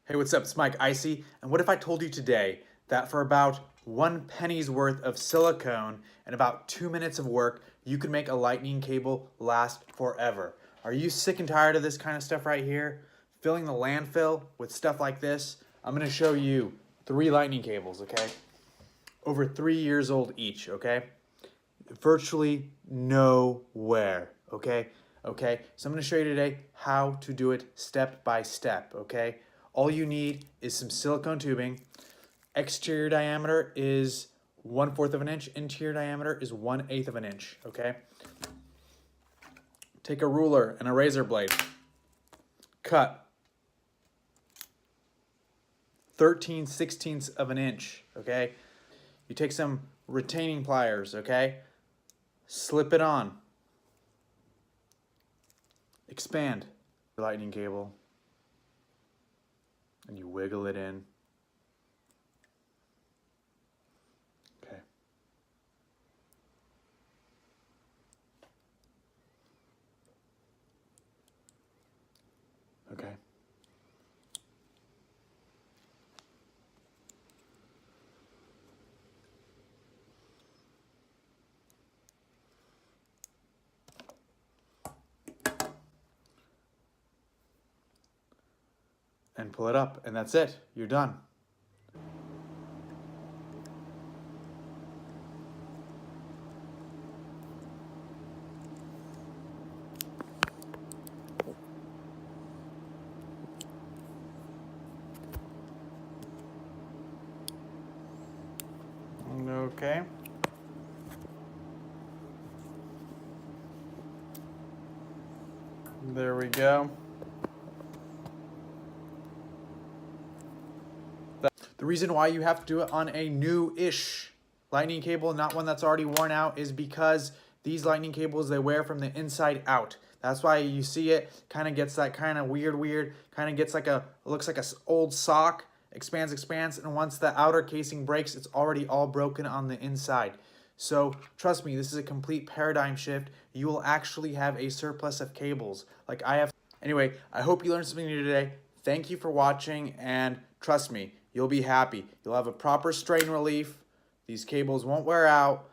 Hey, what's up? It's Mike Icee, and what if I told you today that for about 1 penny's worth of silicone and about 2 minutes of work, you could make a lightning cable last forever? Are you sick and tired of this kind of stuff right here? Filling the landfill with stuff like this? I'm gonna show you 3 lightning cables, okay? Over 3 years old each, okay? Virtually nowhere, okay? Okay, so I'm gonna show you today how to do it step by step, okay? All you need is some silicone tubing. Exterior diameter is 1/4 of an inch. Interior diameter is 1/8 of an inch, okay? Take a ruler and a razor blade. Cut 13/16 of an inch, okay? You take some retaining pliers, okay? Slip it on. Expand the lightning cable. And you wiggle it in. Okay. Okay. And pull it up, and that's it. You're done. Okay. There we go. The reason why you have to do it on a new-ish lightning cable, not one that's already worn out, is because these lightning cables, they wear from the inside out. That's why you see it kind of gets that kind of weird, kind of gets like looks like a old sock, expands, and once the outer casing breaks, it's already all broken on the inside. So trust me, this is a complete paradigm shift. You will actually have a surplus of cables like I have. Anyway, I hope you learned something new today. Thank you for watching, and trust me, you'll be happy. You'll have a proper strain relief. These cables won't wear out.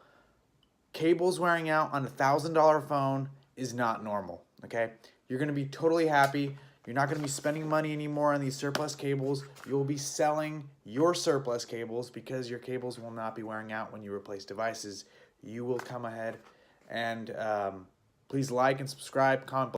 Cables wearing out on a $1,000 phone is not normal, okay? You're gonna be totally happy. You're not gonna be spending money anymore on these surplus cables. You'll be selling your surplus cables because your cables will not be wearing out when you replace devices. You will come ahead and please like and subscribe, comment below.